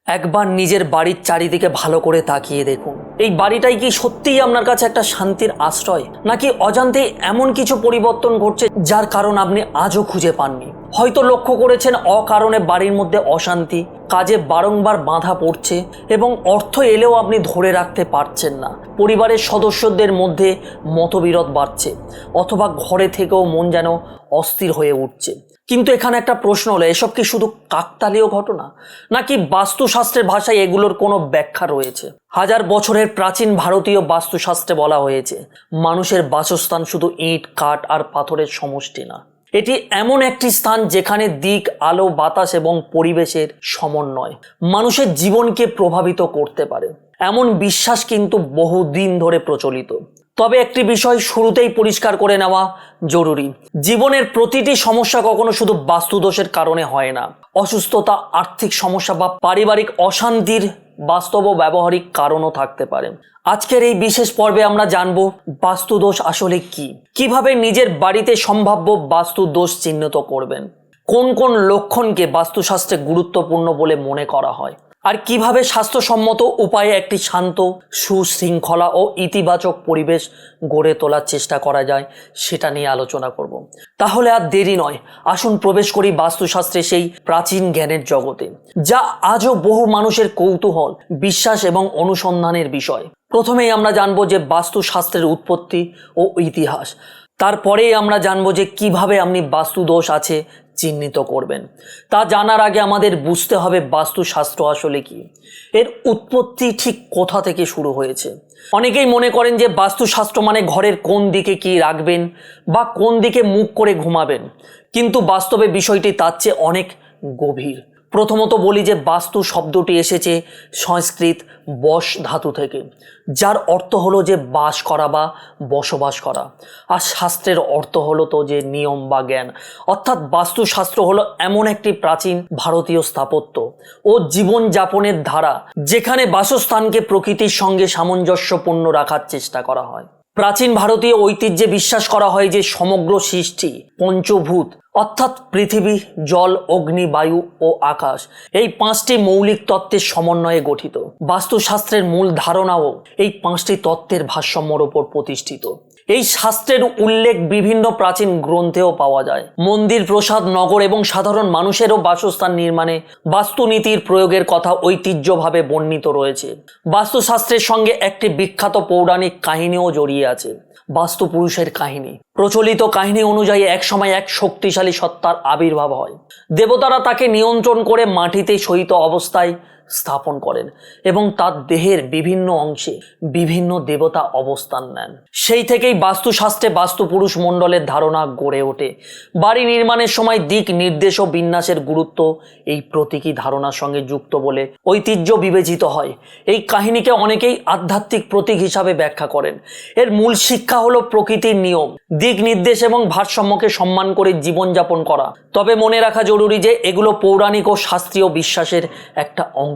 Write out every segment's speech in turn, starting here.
একবার নিজের বাড়ির চারিদিকে ভালো করে তাকিয়ে দেখুন, এই বাড়িটাই কি সত্যিই আপনার কাছে একটা শান্তির আশ্রয়, নাকি অজান্তেই এমন কিছু পরিবর্তন ঘটছে যার কারণ আপনি আজও খুঁজে পাননি? হয়তো লক্ষ্য করেছেন অকারণে বাড়ির মধ্যে অশান্তি, কাজে বারংবার বাধা পড়ছে এবং অর্থ এলেও আপনি ধরে রাখতে পারছেন না। পরিবারের সদস্যদের মধ্যে মতবিরোধ বাড়ছে, অথবা ঘরে থেকেও মন যেন অস্থির হয়ে উঠছে। কিন্তু এখানে একটা প্রশ্ন হলো, এসব কি শুধু কাকতালীয় ঘটনা, নাকি বাস্তুশাস্ত্রের ভাষায় এগুলোর কোনো ব্যাখ্যা রয়েছে? হাজার বছরের প্রাচীন ভারতীয় বাস্তুশাস্ত্রে বলা হয়েছে, মানুষের বাসস্থান শুধু ইট, কাঠ আর পাথরের সমষ্টি না, এটি এমন একটি স্থান যেখানে দিক, আলো, বাতাস এবং পরিবেশের সমন্বয় মানুষের জীবনকে প্রভাবিত করতে পারে। এমন বিশ্বাস কিন্তু বহুদিন ধরে প্রচলিত। তবে একটি বিষয় শুরুতেই পরিষ্কার করে নেওয়া জরুরি, জীবনের প্রতিটি সমস্যা কখনো শুধু বাস্তুদোষের কারণে হয় না। অসুস্থতা, আর্থিক সমস্যা বা পারিবারিক অশান্তির বাস্তব ও ব্যবহারিক কারণও থাকতে পারে। আজকের এই বিশেষ পর্বে আমরা জানব বাস্তুদোষ আসলে কি, কিভাবে নিজের বাড়িতে সম্ভাব্য বাস্তুদোষ চিহ্নিত করবেন, কোন কোন লক্ষণকে বাস্তুশাস্ত্রে গুরুত্বপূর্ণ বলে মনে করা হয়, আর কিভাবে স্বাস্থ্যসম্মত উপায়ে একটি শান্ত, সুশৃঙ্খলা ও ইতিবাচক পরিবেশ গড়ে তোলার চেষ্টা করা যায় সেটা নিয়ে আলোচনা করব। তাহলে আর দেরি নয়, আসুন প্রবেশ করি বাস্তুশাস্ত্রে সেই প্রাচীন জ্ঞানের জগতে, যা আজও বহু মানুষের কৌতূহল, বিশ্বাস এবং অনুসন্ধানের বিষয়। প্রথমেই আমরা জানবো যে বাস্তুশাস্ত্রের উৎপত্তি ও ইতিহাস। তারপরেই আমরা জানবো যে কিভাবে আপনি বাস্তুদোষ আছে চিহ্নিত করবেন। তা জানার আগে আমাদের বুঝতে হবে বাস্তুশাস্ত্র আসলে কি, এর উৎপত্তি ঠিক কোথা থেকে শুরু হয়েছে। অনেকেই মনে করেন যে বাস্তুশাস্ত্র মানে ঘরের কোন দিকে কি রাখবেন বা কোন দিকে মুখ করে ঘুমাবেন, কিন্তু বাস্তবে বিষয়টি তার চেয়ে অনেক গভীর। প্রথমত বলি যে বাস্তু শব্দটি এসেছে সংস্কৃত বস ধাতু থেকে, যার অর্থ হলো যে বাস করা বা বসবাস করা, আর শাস্ত্রের অর্থ হলো তো যে নিয়ম বা জ্ঞান। অর্থাৎ বাস্তুশাস্ত্র হলো এমন একটি প্রাচীন ভারতীয় স্থাপত্য ও জীবনযাপনের ধারা যেখানে বাসস্থানকে প্রকৃতির সঙ্গে সামঞ্জস্যপূর্ণ রাখার চেষ্টা করা হয়। প্রাচীন ভারতীয় ঐতিহ্যে বিশ্বাস করা হয় যে সমগ্র সৃষ্টি পঞ্চভূত অর্থাৎ পৃথিবী, জল, অগ্নি, বায়ু ও আকাশ, এই পাঁচটি মৌলিক তত্ত্বের সমন্বয়ে গঠিত। বাস্তুশাস্ত্রের মূল ধারণাও এই পাঁচটি তত্ত্বের ভারসাম্যের উপর প্রতিষ্ঠিত। এই শাস্ত্রের উল্লেখ বিভিন্ন প্রাচীন গ্রন্থেও পাওয়া যায়। মন্দির, প্রসাদ, নগর এবং সাধারণ মানুষেরও বাসস্থান নির্মাণে বাস্তুনীতির প্রয়োগের কথা ঐতিহ্যভাবে বর্ণিত রয়েছে। বাস্তুশাস্ত্রের সঙ্গে একটি বিখ্যাত পৌরাণিক কাহিনীও জড়িয়ে আছে, বাস্তু পুরুষের কাহিনী। প্রচলিত কাহিনী অনুযায়ী একসময় এক শক্তিশালী সত্তার আবির্ভাব হয়। দেবতারা তাকে নিয়ন্ত্রণ করে মাটিতে শয়িত অবস্থায় স্থাপন করেন এবং তার দেহের বিভিন্ন অংশে বিভিন্ন দেবতা অবস্থান নেন। সেই থেকেই বাস্তুশাস্ত্রে বাস্তুপুরুষ মণ্ডলের ধারণা গড়ে ওঠে। বাড়ি নির্মাণের সময় দিক নির্দেশ ও বিন্যাসের গুরুত্ব এই প্রতীকী ধারণার সঙ্গে যুক্ত বলে ঐতিহ্য বিবেচিত হয়। এই কাহিনীকে অনেকেই আধ্যাত্মিক প্রতীক হিসাবে ব্যাখ্যা করেন। এর মূল শিক্ষা হলো প্রকৃতির নিয়ম, দিক নির্দেশ এবং ভারসাম্যকে সম্মান করে জীবনযাপন করা। তবে মনে রাখা জরুরি যে এগুলো পৌরাণিক ও শাস্ত্রীয় বিশ্বাসের একটা অংশ।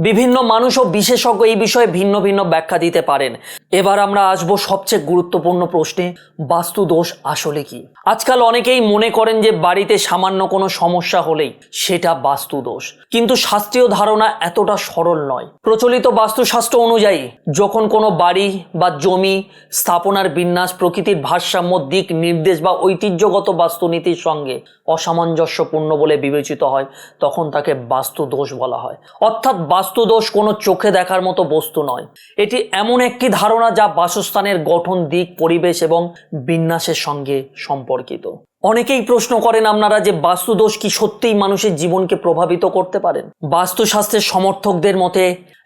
বিভিন্ন মানুষ ও বিশেষজ্ঞ এই বিষয়ে ভিন্ন ভিন্ন ব্যাখ্যা দিতে পারেন। এবার আমরা আসবো সবচেয়ে গুরুত্বপূর্ণ প্রশ্নে, বাস্তুদোষ আসলে কি। আজকাল অনেকেই মনে করেন যে বাড়িতে সামান্য কোনো সমস্যা হলেই সেটা বাস্তুদোষ, কিন্তু শাস্ত্রীয় ধারণা এতটা সরল নয়। প্রচলিত বাস্তুশাস্ত্র অনুযায়ী যখন কোনো বাড়ি বা জমি স্থাপনার বিন্যাস প্রকৃতির ভারসাম্য, দিক নির্দেশ বা ঐতিহ্যগত বাস্তুনীতির সঙ্গে অসামঞ্জস্যপূর্ণ বলে বিবেচিত হয়, তখন তাকে বাস্তুদোষ বলা হয়। অর্থাৎ বাস্তুদোষ কোনো চোখে দেখার মতো বস্তু নয়, এটি এমন একটি ধারণা যা বাসস্থানের গঠন, দিক, পরিবেশ এবং বিন্যাসের সঙ্গে সম্পর্কিত। অনেকেই প্রশ্ন করেন আপনারা যে বাস্তুদোষ কি সত্যিই মানুষের জীবনকে প্রভাবিত করতে পারেন। বাস্তুশাস্ত্রের সমর্থকদের মতে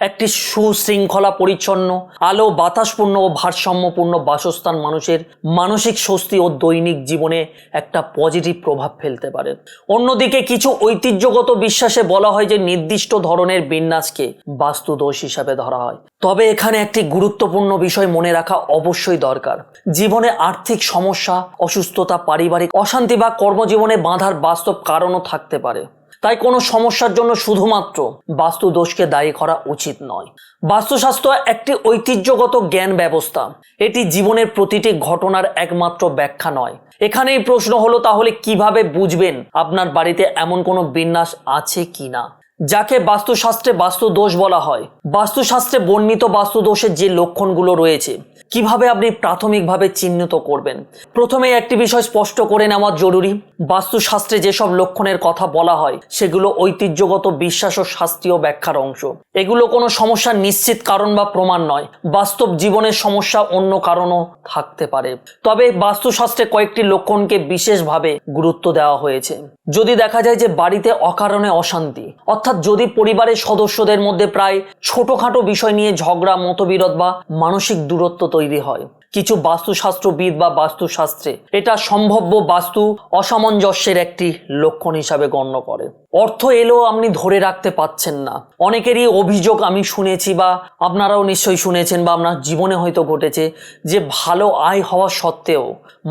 একটি সুশৃঙ্খলা, পরিচ্ছন্ন, আলো বাতাসপূর্ণ ও ভারসাম্যপূর্ণ বাসস্থান মানুষের মানসিক স্বস্তি ও দৈনিক জীবনে একটা পজিটিভ প্রভাব ফেলতে পারে। অন্যদিকে কিছু ঐতিহ্যগত বিশ্বাসে বলা হয় যে নির্দিষ্ট ধরনের বিন্যাসকে বাস্তুদোষ হিসাবে ধরা হয়। তবে এখানে একটি গুরুত্বপূর্ণ বিষয় মনে রাখা অবশ্যই দরকার, জীবনে আর্থিক সমস্যা, অসুস্থতা, পারিবারিক অশান্তি বা কর্মজীবনে বাধার বাস্তব কারণও থাকতে পারে। তাই কোনো সমস্যার জন্য শুধুমাত্র বাস্তুদোষকে দায়ী করা উচিত নয়। বাস্তুশাস্ত্র একটি ঐতিহ্যগত জ্ঞান ব্যবস্থা, এটি জীবনের প্রতিটি ঘটনার একমাত্র ব্যাখ্যা নয়। এখানেই প্রশ্ন হলো, তাহলে কিভাবে বুঝবেন আপনার বাড়িতে এমন কোনো বিন্যাস আছে কিনা যাকে বাস্তুশাস্ত্রে বাস্তু দোষ বলা হয়। বাস্তুশাস্ত্রে বর্ণিত বাস্তু দোষের যে লক্ষণগুলো রয়েছে কিভাবে আপনি প্রাথমিকভাবে চিহ্নিত করবেন, প্রথমে একটি বিষয় স্পষ্ট করে নেওয়া জরুরি। বাস্তুশাস্ত্রে যেসব লক্ষণের কথা বলা হয় সেগুলো ঐতিহ্যগত বিশ্বাস ও শাস্ত্রীয় ব্যাখ্যার অংশ। এগুলো কোনো সমস্যার নিশ্চিত কারণ বা প্রমাণ নয়। বাস্তব জীবনের সমস্যা অন্য কারণও থাকতে পারে। তবে বাস্তুশাস্ত্রে কয়েকটি লক্ষণকে বিশেষভাবে গুরুত্ব দেওয়া হয়েছে। যদি দেখা যায় যে বাড়িতে অকারণে অশান্তি, অর্থাৎ যদি পরিবারের সদস্যদের মধ্যে প্রায় ছোটখাটো বিষয় নিয়ে ঝগড়া, মতবিরোধ বা মানসিক দূরত্ব তৈরি হয়, কিছু বাস্তুশাস্ত্রবিদ বা বাস্তুশাস্ত্রে এটা সম্ভাব্য বাস্তু অসামঞ্জস্যের একটি লক্ষণ হিসাবে গণ্য করে। অর্থ এলেও আপনি ধরে রাখতে পাচ্ছেন না। অনেকেরই অভিযোগ আমি শুনেছি বা আপনারাও নিশ্চয়ই শুনেছেন বা আপনার জীবনে হয়তো ঘটেছে যে ভালো আয় হওয়া সত্ত্বেও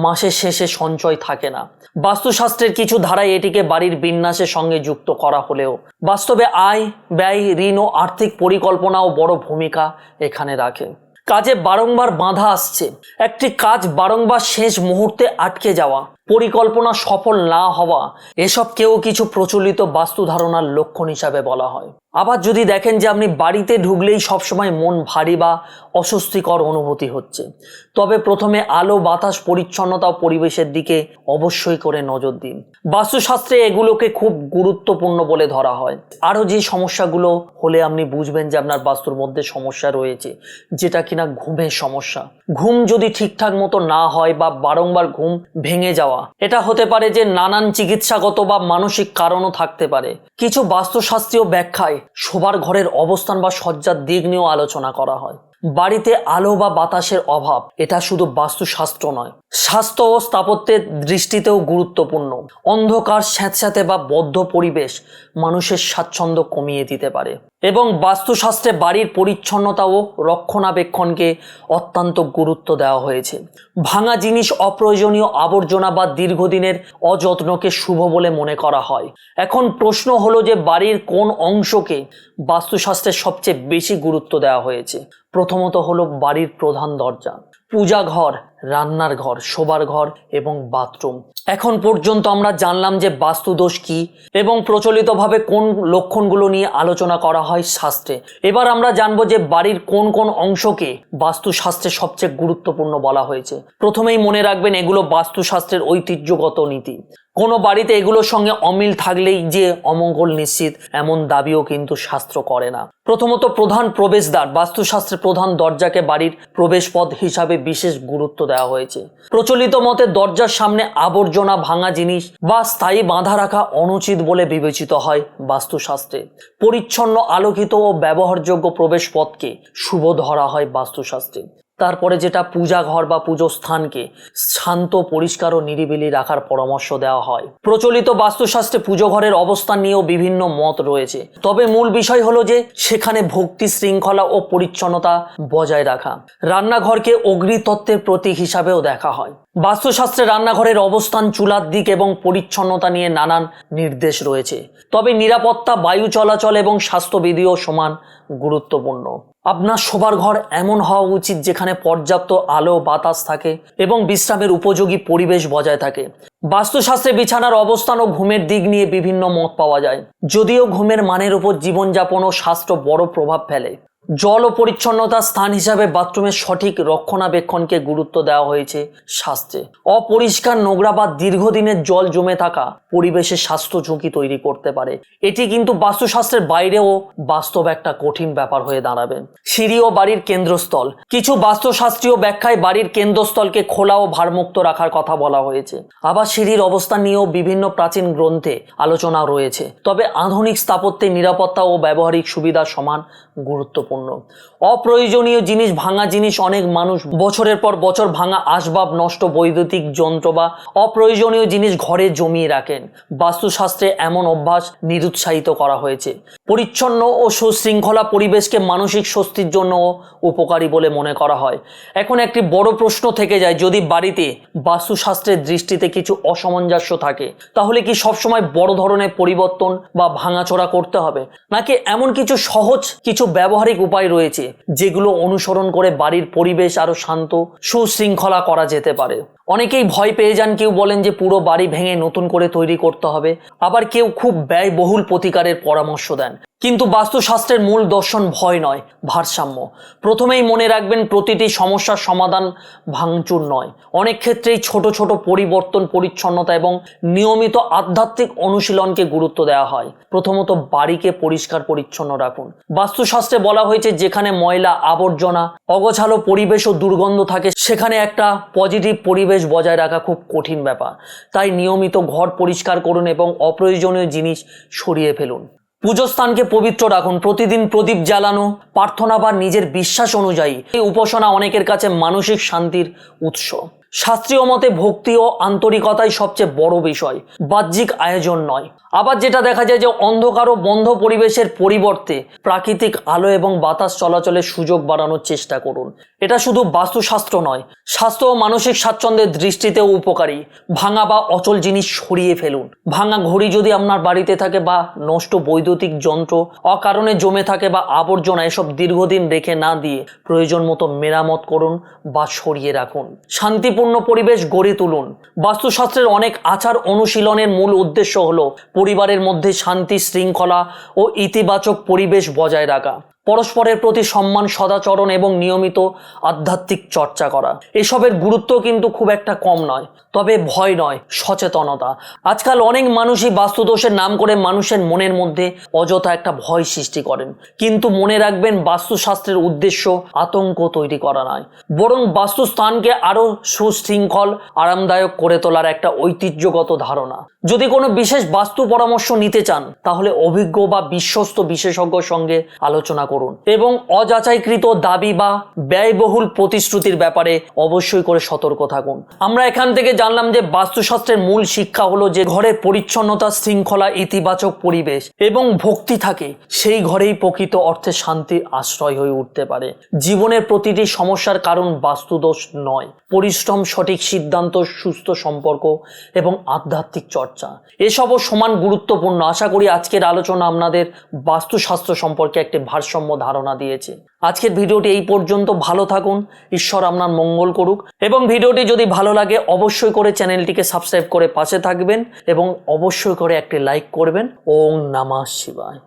মাসের শেষে সঞ্চয় থাকে না। বাস্তুশাস্ত্রের কিছু ধারায় এটিকে বাড়ির বিন্যাসের সঙ্গে যুক্ত করা হলেও বাস্তবে আয়, ব্যয়, ঋণ ও আর্থিক পরিকল্পনাও বড় ভূমিকা এখানে রাখে। কাজে বারংবার বাধা আসছে, একটি কাজ বারংবার শেষ মুহূর্তে আটকে যাওয়া, পরিকল্পনা সফল না হওয়া, এসব কেউ কিছু প্রচলিত বাস্তু ধারণার লক্ষণ হিসাবে বলা হয়। আবার যদি দেখেন যে আপনি বাড়িতে ঢুকলেই সবসময় মন ভারী বা অস্বস্তিকর অনুভূতি হচ্ছে, তবে প্রথমে আলো, বাতাস, পরিচ্ছন্নতা ও পরিবেশের দিকে অবশ্যই করে নজর দিন। বাস্তুশাস্ত্রে এগুলোকে খুব গুরুত্বপূর্ণ বলে ধরা হয়। আরও যে সমস্যাগুলো হলে আপনি বুঝবেন যে আপনার বাস্তুর মধ্যে সমস্যা রয়েছে, যেটা কিনা ঘুমের সমস্যা। ঘুম যদি ঠিকঠাক মতো না হয় বা বারংবার ঘুম ভেঙে যাওয়া, এটা হতে পারে যে নানান চিকিৎসাগত বা মানসিক কারণও থাকতে পারে। কিছু বাস্তুশাস্ত্রীয় ব্যাখ্যায় শোবার ঘরের অবস্থান বা সজ্জার দিক নিয়েও আলোচনা করা হয়। বাড়িতে আলো বা বাতাসের অভাব এটা শুধু বাস্তুশাস্ত্র নয়, স্বাস্থ্য ও স্থাপত্যের দৃষ্টিতেও গুরুত্বপূর্ণ। অন্ধকার, স্যাঁতস্যাঁতে বা বদ্ধ পরিবেশ মানুষের স্বাচ্ছন্দ্য কমিয়ে দিতে পারে এবং বাস্তুশাস্ত্রে বাড়ির পরিচ্ছন্নতা ও রক্ষণাবেক্ষণকে অত্যন্ত গুরুত্ব দেওয়া হয়েছে। ভাঙা জিনিস, অপ্রয়োজনীয় আবর্জনা বা দীর্ঘদিনের অযত্নকে শুভ বলে মনে করা হয়। এখন প্রশ্ন হলো যে বাড়ির কোন অংশকে বাস্তুশাস্ত্রের সবচেয়ে বেশি গুরুত্ব দেওয়া হয়েছে। প্রথমত হলো বাড়ির প্রধান দরজা, পূজা ঘর, রান্নার ঘর, শোবার ঘর এবং বাথরুম। এখন পর্যন্ত আমরা জানলাম যে বাস্তুদোষ কি এবং প্রচলিতভাবে কোন লক্ষণগুলো নিয়ে আলোচনা করা হয় শাস্ত্রে। এবার আমরা জানবো যে বাড়ির কোন কোন অংশকে বাস্তুশাস্ত্রে সবচেয়ে গুরুত্বপূর্ণ বলা হয়েছে। প্রথমেই মনে রাখবেন এগুলো বাস্তুশাস্ত্রের ঐতিহ্যগত নীতি। কোনো বাড়িতে এগুলোর সঙ্গে অমিল থাকলেই যে অমঙ্গল নিশ্চিত এমন দাবিও কিন্তু শাস্ত্র করে না। প্রথমত প্রধান প্রবেশদ্বার। বাস্তুশাস্ত্রে প্রধান দরজাকে বাড়ির প্রবেশপথ হিসাবে বিশেষ গুরুত্ব দেওয়া হয়েছে। প্রচলিত মতে দরজার সামনে আবর্জনা, ভাঙা জিনিস বা স্থায়ী বাঁধা রাখা অনুচিত বলে বিবেচিত হয় বাস্তুশাস্ত্রে। পরিচ্ছন্ন, আলোকিত ও ব্যবহারযোগ্য প্রবেশপথকে শুভ ধরা হয় বাস্তুশাস্ত্রে। তারপরে যেটা পূজা ঘর বা পুজো স্থানকে শান্ত, পরিষ্কার ও নিরিবিলি রাখার পরামর্শ দেওয়া হয়। প্রচলিত বাস্তুশাস্ত্রে পুজো ঘরের অবস্থান নিয়েও বিভিন্ন মত রয়েছে, তবে মূল বিষয় হলো যে সেখানে ভক্তি, শৃঙ্খলা ও পরিচ্ছন্নতা বজায় রাখা। রান্নাঘরকে অগ্নিতত্ত্বের প্রতীক হিসাবেও দেখা হয়। বাস্তুশাস্ত্রে রান্নাঘরের অবস্থান, চুলার দিক এবং পরিচ্ছন্নতা নিয়ে নানান নির্দেশ রয়েছে, তবে নিরাপত্তা, বায়ু চলাচল এবং স্বাস্থ্যবিধিও সমান গুরুত্বপূর্ণ। আপনার শোবার ঘর এমন হওয়া উচিত যেখানে পর্যাপ্ত আলো, বাতাস থাকে এবং বিশ্রামের উপযোগী পরিবেশ বজায় থাকে। বাস্তুশাস্ত্রে বিছানার অবস্থান ও ঘুমের দিক নিয়ে বিভিন্ন মত পাওয়া যায়, যদিও ঘুমের মানের উপর জীবনযাপন ও স্বাস্থ্য বড় প্রভাব ফেলে। জল ও পরিচ্ছন্নতার স্থান হিসাবে বাথরুমের সঠিক রক্ষণাবেক্ষণকে গুরুত্ব দেওয়া হয়েছে শাস্ত্রে। অপরিষ্কার, নোংরা বা দীর্ঘদিনের জল জমে থাকা পরিবেশে স্বাস্থ্য ঝুঁকি তৈরি করতে পারে। এটি কিন্তু বাস্তুশাস্ত্রের বাইরেও বাস্তব একটা কঠিন ব্যাপার হয়ে দাঁড়াবে। সিঁড়ি ও বাড়ির কেন্দ্রস্থল। কিছু বাস্তুশাস্ত্রীয় ব্যাখ্যায় বাড়ির কেন্দ্রস্থলকে খোলা ও ভারমুক্ত রাখার কথা বলা হয়েছে। আবার সিঁড়ির অবস্থান নিয়েও বিভিন্ন প্রাচীন গ্রন্থে আলোচনা রয়েছে, তবে আধুনিক স্থাপত্যে নিরাপত্তা ও ব্যবহারিক সুবিধা সমান গুরুত্বপূর্ণ। অপ্রয়োজনীয় জিনিস, ভাঙা জিনিস। অনেক মানুষ বছরের পর বছর ভাঙা আসবাব, নষ্ট বৈদ্যুতিক যন্ত্র বা অপ্রয়োজনীয় জিনিস ঘরে জমিয়ে রাখেন। বাস্তুশাস্ত্রে এমন অভ্যাস নিরুৎসাহিত করা হয়েছে। পরিচ্ছন্ন ও সুশৃঙ্খলা পরিবেশকে মানসিক স্বস্তির জন্য উপকারী বলে মনে করা হয়। এখন একটি বড় প্রশ্ন থেকে যায়, যদি বাড়িতে বাস্তুশাস্ত্রের দৃষ্টিতে কিছু অসামঞ্জস্য থাকে, তাহলে কি সবসময় বড় ধরনের পরিবর্তন বা ভাঙাচোরা করতে হবে, নাকি এমন কিছু সহজ, কিছু ব্যবহারিক উপায় রয়েছে যেগুলো অনুসরণ করে বাড়ির পরিবেশ আরো শান্ত, সুশৃঙ্খলা করা যেতে পারে? অনেকেই ভয় পেয়ে যান, কেউ বলেন যে পুরো বাড়ি ভেঙে নতুন করে তৈরি করতে হবে, আবার কেউ খুব ব্যয়বহুল প্রতিকারের পরামর্শ দেন। কিন্তু বাস্তুশাস্ত্রের মূল দর্শন ভয় নয়, ভারসাম্য। প্রথমেই মনে রাখবেন, প্রতিটি সমস্যার সমাধান ভাঙচুর নয়। অনেক ক্ষেত্রেই ছোট ছোট পরিবর্তন, পরিচ্ছন্নতা এবং নিয়মিত আধ্যাত্মিক অনুশীলনকে গুরুত্ব দেওয়া হয়। প্রথমত বাড়িকে পরিষ্কার পরিচ্ছন্ন রাখুন। বাস্তুশাস্ত্রে বলা হয়েছে, যেখানে ময়লা, আবর্জনা, অগোছালো পরিবেশ ও দুর্গন্ধ থাকে, সেখানে একটা পজিটিভ পরিবেশ বজায় রাখা খুব কঠিন ব্যাপার। তাই নিয়মিত ঘর পরিষ্কার করুন এবং অপ্রয়োজনীয় জিনিস সরিয়ে ফেলুন। পুজো স্থানকে পবিত্র রাখুন। প্রতিদিন প্রদীপ জ্বালানো, প্রার্থনা বা নিজের বিশ্বাস অনুযায়ী এই উপাসনা অনেকের কাছে মানসিক শান্তির উৎস। শাস্ত্রীয় মতে ভক্তি ও আন্তরিকতাই সবচেয়ে বড় বিষয়, বাহ্যিক আয়োজন নয়। আবার যেটা দেখা যায় যে অন্ধকার ও বন্ধ পরিবেশের পরিবর্তে প্রাকৃতিক আলো এবং বাতাস চলাচলের সুযোগ বাড়ানোর চেষ্টা করুন। এটা শুধু বাস্তুশাস্ত্র নয়, স্বাস্থ্য ও মানসিক স্বাচ্ছন্দ্যের দৃষ্টিতেও উপকারী। ভাঙা বা অচল জিনিস সরিয়ে ফেলুন। ভাঙা ঘড়ি যদি আপনার বাড়িতে থাকে, বা নষ্ট বৈদ্যুতিক যন্ত্র অকারণে জমে থাকে, বা আবর্জনা, এসব দীর্ঘদিন রেখে না দিয়ে প্রয়োজন মতো মেরামত করুন বা সরিয়ে রাখুন। শান্তিপূর্ণ পরিবেশ গড়ে তুলুন। বাস্তুশাস্ত্রের অনেক আচার অনুশীলনের মূল উদ্দেশ্য হলো পরিবারের মধ্যে শান্তি, শৃঙ্খলা ও ইতিবাচক পরিবেশ বজায় রাখা। পরস্পরের প্রতি সম্মান, সদাচরণ এবং নিয়মিত আধ্যাত্মিক চর্চা করা। এসবের গুরুত্ব কিন্তু খুব একটা কম নয়। তবে ভয় নয়, সচেতনতা। আজকাল অনেক মানুষই বাস্তুদোষের নাম করে মানুষের মনের মধ্যে অযথা একটা ভয় সৃষ্টি করেন। কিন্তু মনে রাখবেন, বাস্তুশাস্ত্রের উদ্দেশ্য আতঙ্ক তৈরি করা নয়, বরং বাস্তুস্থানকে আরো সুশৃঙ্খল, আরামদায়ক করে তোলার একটা ঐতিহ্যগত ধারণা। যদি কোনো বিশেষ বাস্তু পরামর্শ নিতে চান, তাহলে অভিজ্ঞ বা বিশ্বস্ত বিশেষজ্ঞের সঙ্গে আলোচনা করুন এবং অযাচাইকৃত দাবি বা ব্যয়বহুল প্রতিশ্রুতির ব্যাপারে অবশ্যই করে সতর্ক থাকুন। আমরা এখান থেকে জানলাম যে বাস্তুশাস্ত্রের মূল শিক্ষা হলো যে ঘরের পরিচ্ছন্নতা, শৃঙ্খলা, ইতিবাচক পরিবেশ এবং ভক্তি থাকে, সেই ঘরেই প্রকৃত অর্থে শান্তির আশ্রয় হয়ে উঠতে পারে। জীবনের প্রতিটি সমস্যার কারণ বাস্তুদোষ নয়, পরিশ্রম, সঠিক সিদ্ধান্ত, সুস্থ সম্পর্ক এবং আধ্যাত্মিক চর্চা এসবও সমান গুরুত্বপূর্ণ। আশা করি আজকের আলোচনা আপনাদের বাস্তুশাস্ত্র সম্পর্কে একটি ভারসাম্য ধারণা দিয়েছে। আজকের ভিডিওটি এই পর্যন্ত। ভালো থাকুন, ঈশ্বর আপনার মঙ্গল করুক। এবং ভিডিওটি যদি ভালো লাগে অবশ্যই করে চ্যানেলটিকে সাবস্ক্রাইব করে পাশে থাকবেন এবং অবশ্যই করে একটি লাইক করবেন। ওম নমঃ শিবায়।